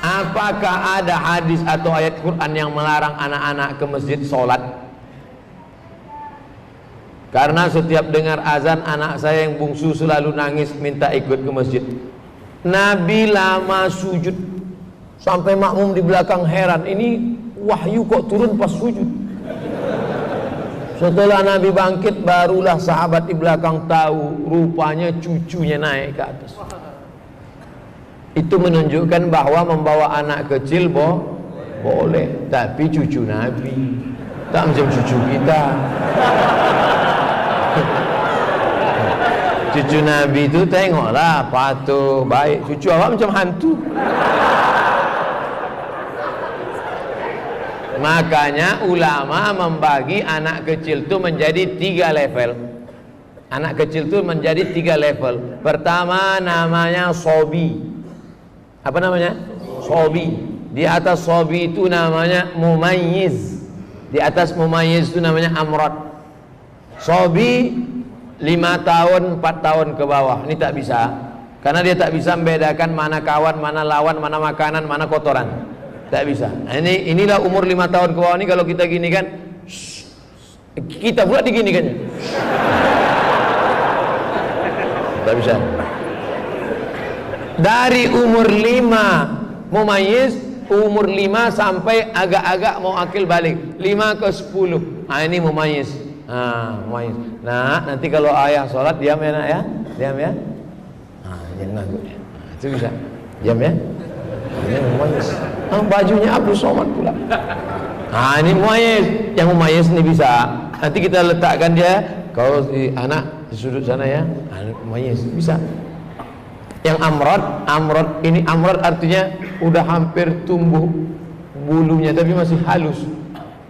Apakah ada hadis atau ayat Quran yang melarang anak-anak ke masjid sholat? Karena setiap dengar azan, anak saya yang bungsu selalu nangis minta ikut ke masjid. Nabi lama sujud sampai makmum di belakang heran, ini wahyu kok turun pas sujud. Setelah Nabi bangkit, barulah sahabat di belakang tahu rupanya cucunya naik ke atas. Itu menunjukkan bahwa membawa anak kecil boleh, tapi cucu Nabi, tak macam cucu kita. Cucu Nabi itu tengoklah patuh, baik. Cucu awak macam hantu. Makanya ulama membagi anak kecil itu menjadi 3 level. Anak kecil itu menjadi 3 level. Pertama namanya sobi. Apa namanya? Sobi. Di atas sobi itu namanya mumayyiz. Di atas mumayyiz itu namanya amrod. Sobi 5 tahun, 4 tahun ke bawah. Ini tak bisa. Karena dia tak bisa membedakan mana kawan, mana lawan, mana makanan, mana kotoran. Tak bisa. Inilah umur 5 tahun ke bawah ini. Kalau kita gini kan, kita pula diginikannya. Tak bisa. Dari umur 5 mumayyiz, umur 5 sampai agak-agak mau akil balik, 5 ke 10. Ini mumayyiz. Mumayyiz. Nah, nanti kalau ayah sholat diam ya nak ya, diam ya. Jangan nganggur. Itu bisa. Diam ya. Ini mumayyiz. Bajunya Abdul Somad pula. Ini mumayyiz. Yang mumayyiz ini bisa. Nanti kita letakkan dia kalau anak di sudut sana ya. Mumayyiz bisa. Yang amrod ini, amrod artinya udah hampir tumbuh bulunya tapi masih halus,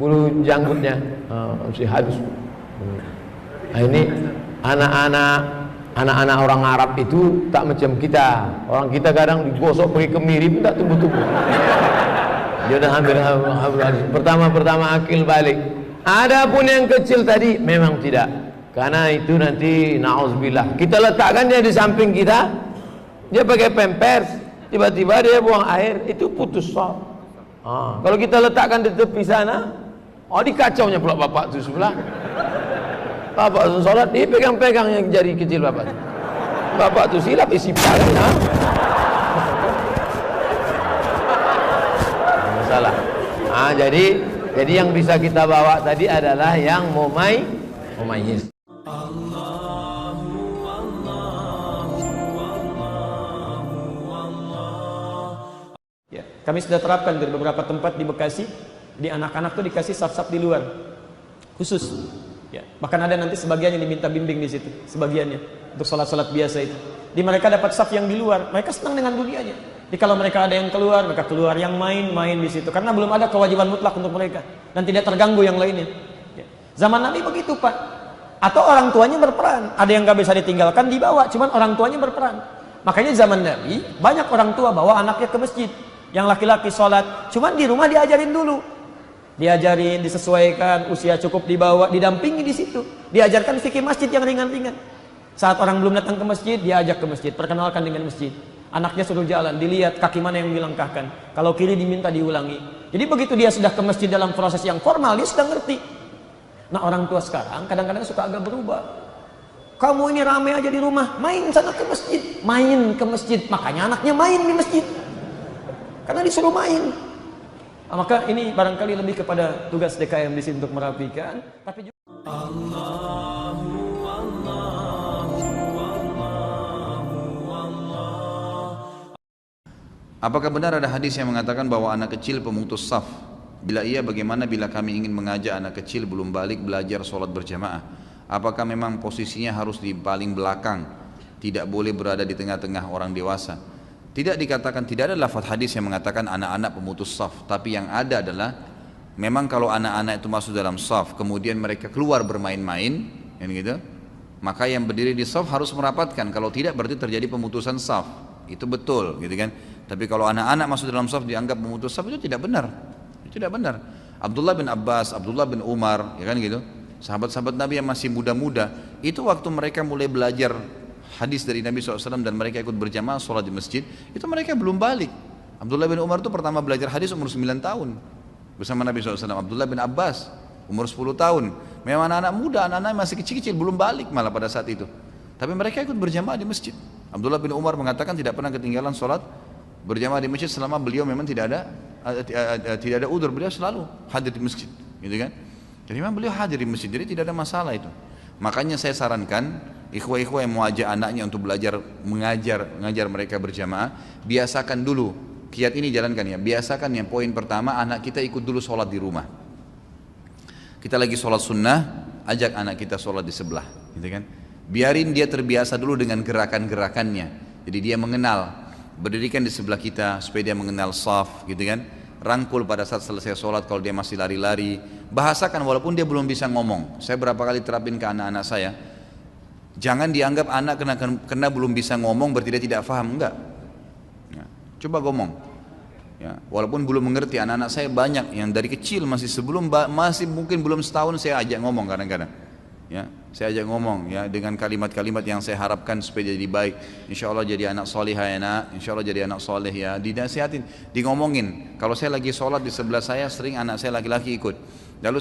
bulu janggutnya masih halus. Ini anak-anak orang Arab itu tak macam kita. Orang kita kadang digosok pakai kemiri pun tak tumbuh-tumbuh. Dia udah hampir halus. Pertama akil balik. Adapun yang kecil tadi memang tidak, karena itu nanti na'udzubillah kita letakkan dia di samping kita. Dia pakai pampers, tiba-tiba dia buang air, itu putus sholat. Kalau kita letakkan di tepi sana, dikacaunya pula bapak tu sebelah. Bapak tu sholat, dia pegang-pegang yang jari kecil bapak tu. Bapak tu silap isi pala. Masalah. Jadi yang bisa kita bawa tadi adalah yang mumayyiz. Kami sudah terapkan dari beberapa tempat di Bekasi, di anak-anak tuh dikasih saf-saf di luar khusus ya. Bahkan ada nanti sebagian yang diminta bimbing di situ, sebagiannya untuk sholat-sholat biasa itu. Di mereka dapat saf yang di luar, mereka senang dengan dunianya. Jadi kalau mereka ada yang keluar, mereka keluar, yang main di situ, karena belum ada kewajiban mutlak untuk mereka dan tidak terganggu yang lainnya ya. Zaman Nabi begitu Pak. Atau orang tuanya berperan, ada yang gak bisa ditinggalkan dibawa, cuman orang tuanya berperan. Makanya zaman Nabi banyak orang tua bawa anaknya ke masjid. Yang laki-laki sholat, cuman di rumah diajarin dulu, diajarin, disesuaikan, usia cukup dibawa, didampingi di situ, diajarkan fikih masjid yang ringan-ringan. Saat orang belum datang ke masjid, diajak ke masjid, perkenalkan dengan masjid. Anaknya suruh jalan, dilihat kaki mana yang dilangkahkan, kalau kiri diminta diulangi. Jadi begitu dia sudah ke masjid dalam proses yang formal, dia sudah ngerti. Nah orang tua sekarang kadang-kadang suka agak berubah. Kamu ini rame aja di rumah, main sana ke masjid, main ke masjid, makanya anaknya main di masjid. Karena disuruh main. Maka ini barangkali lebih kepada tugas DKM di sini untuk merapikan, tapi juga Apakah benar ada hadis yang mengatakan bahwa anak kecil pemutus saf? Bila iya, bagaimana bila kami ingin mengajak anak kecil belum balik belajar sholat berjamaah? Apakah memang posisinya harus di paling belakang, tidak boleh berada di tengah-tengah orang dewasa? Tidak dikatakan, tidak ada lafaz hadis yang mengatakan anak-anak pemutus saf, tapi yang ada adalah memang kalau anak-anak itu masuk dalam saf kemudian mereka keluar bermain-main kan gitu, maka yang berdiri di saf harus merapatkan, kalau tidak berarti terjadi pemutusan saf. Itu betul gitu kan. Tapi kalau anak-anak masuk dalam saf dianggap pemutus saf, itu tidak benar. Itu tidak benar. Abdullah bin Abbas, Abdullah bin Umar ya kan gitu, sahabat-sahabat Nabi yang masih muda-muda itu waktu mereka mulai belajar hadis dari Nabi SAW dan mereka ikut berjamaah sholat di masjid, itu mereka belum balik. Abdullah bin Umar itu pertama belajar hadis umur 9 tahun bersama Nabi SAW. Abdullah bin Abbas umur 10 tahun. Memang anak-anak muda, anak-anak masih kecil-kecil, belum balik malah pada saat itu. Tapi mereka ikut berjamaah di masjid. Abdullah bin Umar mengatakan tidak pernah ketinggalan sholat berjamaah di masjid selama beliau memang tidak ada udzur, beliau selalu hadir di masjid, gitu kan? Jadi memang beliau hadir di masjid, jadi tidak ada masalah itu. Makanya saya sarankan ikhwah-ikhwah yang mau ajak anaknya untuk belajar mengajar mereka berjamaah, biasakan dulu kiat ini, jalankan ya. Biasakan yang poin pertama, anak kita ikut dulu sholat di rumah. Kita lagi sholat sunnah, ajak anak kita sholat di sebelah, gitu kan? Biarin dia terbiasa dulu dengan gerakan-gerakannya. Jadi dia mengenal, berdirikan di sebelah kita supaya dia mengenal shaf, gitu kan? Rangkul pada saat selesai sholat kalau dia masih lari-lari. Bahasakan walaupun dia belum bisa ngomong. Saya berapa kali terapin ke anak-anak saya. Jangan dianggap anak kena belum bisa ngomong berarti dia tidak paham, enggak. Ya, coba ngomong. Ya, walaupun belum mengerti, anak-anak saya banyak yang dari kecil masih mungkin belum setahun saya ajak ngomong kadang-kadang. Ya, saya ajak ngomong ya dengan kalimat-kalimat yang saya harapkan supaya jadi baik. Insya Allah jadi anak solihah ya nak, insya Allah jadi anak soleh ya. Dinasihatin, ngomongin. Kalau saya lagi sholat di sebelah saya, sering anak saya laki-laki ikut. Lalu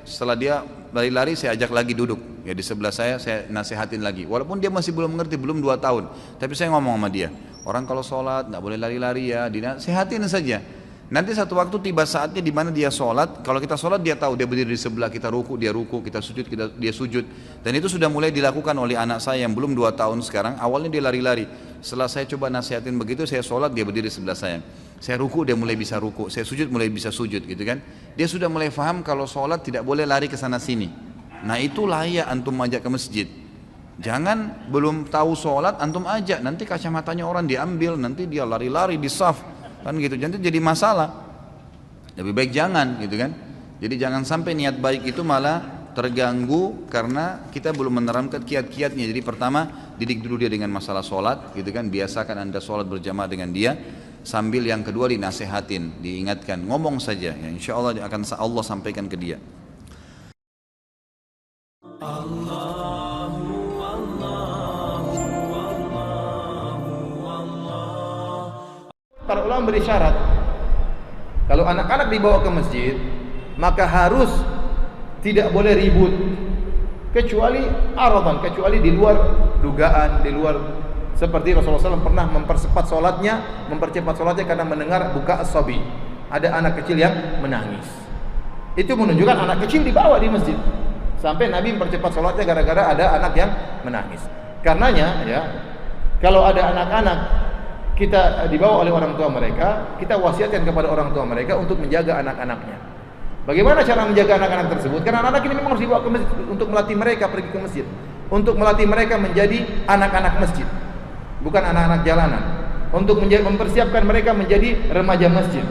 setelah dia lari-lari, saya ajak lagi duduk ya di sebelah saya nasihatin lagi. Walaupun dia masih belum mengerti, belum 2 tahun, tapi saya ngomong sama dia. Orang kalau sholat nggak boleh lari-lari ya, dinasihatin saja. Nanti satu waktu tiba saatnya di mana dia sholat. Kalau kita sholat dia tahu, dia berdiri di sebelah kita, ruku dia ruku, kita sujud dia sujud. Dan itu sudah mulai dilakukan oleh anak saya yang belum 2 tahun sekarang. Awalnya dia lari-lari. Setelah saya coba nasihatin begitu, saya sholat dia berdiri di sebelah saya. Saya ruku dia mulai bisa ruku, saya sujud mulai bisa sujud, gitu kan? Dia sudah mulai paham kalau sholat tidak boleh lari ke sana sini. Nah itu layak antum ajak ke masjid. Jangan belum tahu sholat antum ajak, nanti kacamatanya orang diambil, nanti dia lari-lari di saf. Kan gitu, jadi masalah. Lebih baik jangan, gitu kan? Jadi jangan sampai niat baik itu malah terganggu karena kita belum menerapkan kiat-kiatnya. Jadi pertama, didik dulu dia dengan masalah sholat, gitu kan? Biasakan anda sholat berjamaah dengan dia. Sambil yang kedua dinasehatin, diingatkan, ngomong saja. Ya, insya Allah akan Allah sampaikan ke dia. Para ulama beri syarat, kalau anak-anak dibawa ke masjid, maka harus tidak boleh ribut, kecuali aradan, kecuali di luar dugaan, di luar seperti Rasulullah SAW pernah mempercepat sholatnya karena mendengar buka as-sabi, ada anak kecil yang menangis. Itu menunjukkan anak kecil dibawa di masjid, sampai Nabi mempercepat sholatnya gara-gara ada anak yang menangis. Karenanya ya, kalau ada anak-anak kita dibawa oleh orang tua mereka, kita wasiatkan kepada orang tua mereka untuk menjaga anak-anaknya. Bagaimana cara menjaga anak-anak tersebut? Karena anak-anak ini memang harus dibawa ke masjid untuk melatih mereka pergi ke masjid, untuk melatih mereka menjadi anak-anak masjid, bukan anak-anak jalanan. Untuk mempersiapkan mereka menjadi remaja masjid,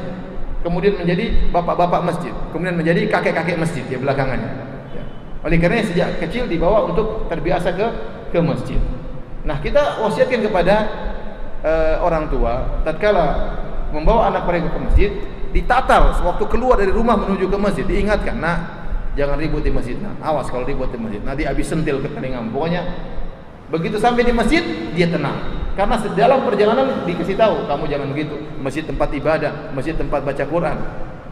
kemudian menjadi bapak-bapak masjid, kemudian menjadi kakek-kakek masjid ya belakangannya. Ya. Oleh karena sejak kecil dibawa untuk terbiasa ke masjid. Nah kita wasiatkan kepada orang tua, tatkala membawa anak mereka ke masjid, ditatar sewaktu keluar dari rumah menuju ke masjid, diingatkan, nak jangan ribut di masjid, nak awas kalau ribut di masjid, nanti habis sentil ke telingamu. Pokoknya begitu sampai di masjid dia tenang, karena dalam perjalanan dikasih tahu, kamu jangan begitu, masjid tempat ibadah, masjid tempat baca Quran,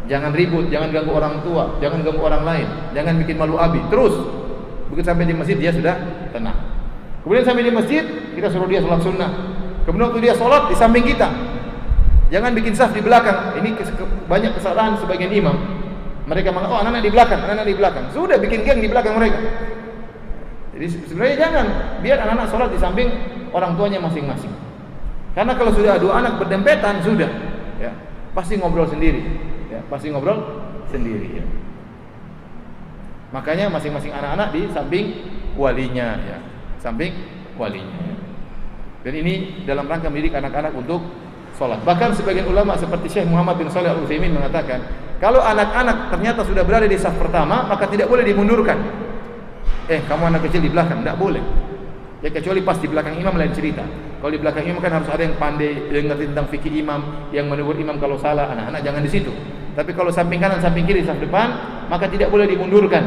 jangan ribut, jangan ganggu orang tua, jangan ganggu orang lain, jangan bikin malu abi. Terus begitu sampai di masjid dia sudah tenang. Kemudian sampai di masjid kita suruh dia sholat sunnah. Kemudian waktu dia sholat di samping kita, jangan bikin saf di belakang. Ini banyak kesalahan sebagian imam. Mereka mengatakan, oh anak-anak di belakang, anak-anak di belakang. Sudah bikin geng di belakang mereka. Jadi sebenarnya jangan, biar anak-anak sholat di samping orang tuanya masing-masing. Karena kalau sudah dua anak berdempetan sudah, ya pasti ngobrol sendiri, ya pasti ngobrol sendiri. Ya. Makanya masing-masing anak-anak di samping walinya, ya samping walinya. Ya. Dan ini dalam rangka mendidik anak-anak untuk sholat. Bahkan sebagian ulama seperti Syekh Muhammad bin Shalih Al-Utsaimin mengatakan, kalau anak-anak ternyata sudah berada di saf pertama, maka tidak boleh dimundurkan. Kamu anak kecil di belakang, tidak boleh. Ya kecuali pas di belakang imam lain cerita. Kalau di belakang imam kan harus ada yang pandai, yang ngerti tentang fikih imam, yang menegur imam kalau salah. Anak-anak jangan di situ. Tapi kalau samping kanan, samping kiri, saf depan, maka tidak boleh dimundurkan.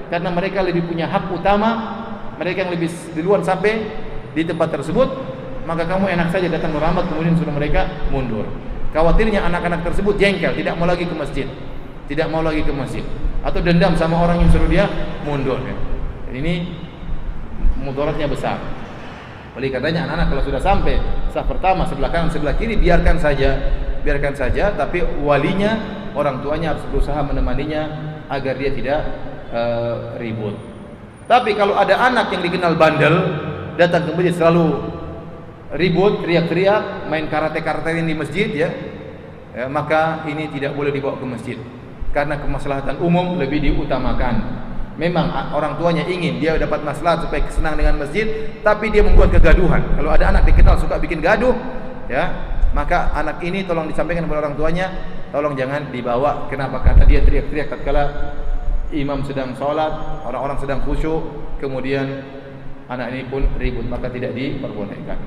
Karena mereka lebih punya hak utama mereka yang lebih duluan sampai di tempat tersebut, maka kamu enak saja datang merambat kemudian suruh mereka mundur. Khawatirnya anak-anak tersebut jengkel, tidak mau lagi ke masjid, atau dendam sama orang yang suruh dia mundur. Ini mudaratnya besar. Oleh katanya anak-anak kalau sudah sampai saf pertama, sebelah kanan, sebelah kiri, biarkan saja, tapi walinya, orang tuanya harus berusaha menemaninya agar dia tidak ribut. Tapi kalau ada anak yang dikenal bandel, datang ke masjid selalu ribut, teriak-teriak, main karate-karatein di masjid, maka ini tidak boleh dibawa ke masjid, karena kemaslahatan umum lebih diutamakan. Memang orang tuanya ingin dia dapat maslahat supaya senang dengan masjid, tapi dia membuat kegaduhan. Kalau ada anak dikenal suka bikin gaduh, maka anak ini tolong disampaikan kepada orang tuanya, tolong jangan dibawa. Kenapa? Karena dia teriak-teriak tatkala imam sedang sholat, orang-orang sedang khusyuk, kemudian anak ini pun ribut, maka tidak diperbolehkan.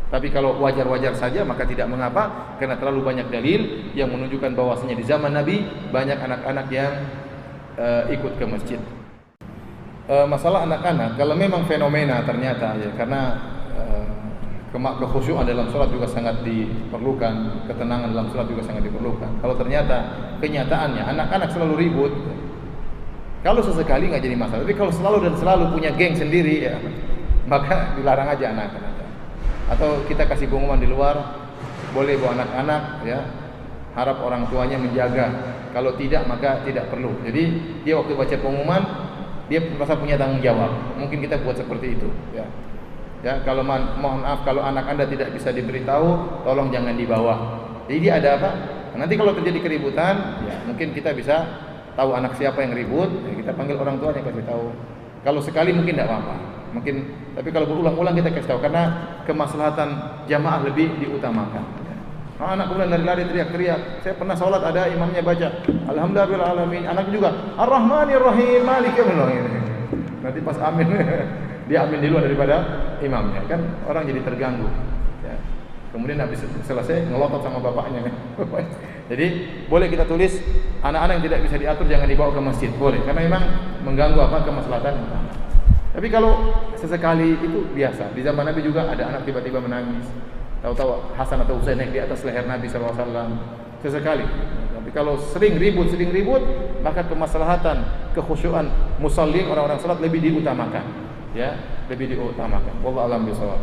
Tapi kalau wajar-wajar saja maka tidak mengapa, karena terlalu banyak dalil yang menunjukkan bahwasanya di zaman Nabi banyak anak-anak yang ikut ke masjid. Masalah anak-anak, kalau memang fenomena ternyata karena kekhusyuan dalam sholat juga sangat diperlukan, ketenangan dalam sholat juga sangat diperlukan. Kalau ternyata kenyataannya anak-anak selalu ribut, kalau sesekali nggak jadi masalah. Tapi kalau selalu dan selalu punya geng sendiri, maka dilarang aja anak-anak. Atau kita kasih pengumuman di luar, boleh bawa anak-anak, harap orang tuanya menjaga. Kalau tidak maka tidak perlu. Jadi dia waktu baca pengumuman dia merasa punya tanggung jawab. Mungkin kita buat seperti itu. Kalau mohon maaf kalau anak Anda tidak bisa diberitahu, tolong jangan dibawa. Jadi dia ada apa? Nanti kalau terjadi keributan, mungkin kita bisa tahu anak siapa yang ribut, kita panggil orang tuanya kasih tahu. Kalau sekali mungkin tidak apa-apa. Tapi kalau berulang-ulang kita kasih tahu, karena kemaslahatan jamaah lebih diutamakan. Anak kemudian lari-lari teriak-teriak. Saya pernah sholat ada imamnya baca Alhamdulillahirrahmanirrahim, anak juga Ar-Rahmanirrahim Maliki Yaumiddin. Nanti pas amin dia amin duluan daripada imamnya, kan orang jadi terganggu. Kemudian habis selesai ngelotot sama bapaknya. Jadi boleh kita tulis anak-anak yang tidak bisa diatur jangan dibawa ke masjid, boleh, karena memang mengganggu kemaslahatan. Tapi kalau sesekali itu biasa. Di zaman Nabi juga ada anak tiba-tiba menangis. Tahu-tahu Hasan atau Husain naik di atas leher Nabi SAW sesekali. Tapi kalau sering ribut, maka kemaslahatan, kekhusyuan musallin, orang-orang salat lebih diutamakan. Lebih diutamakan. Wallahu a'lam bishawab.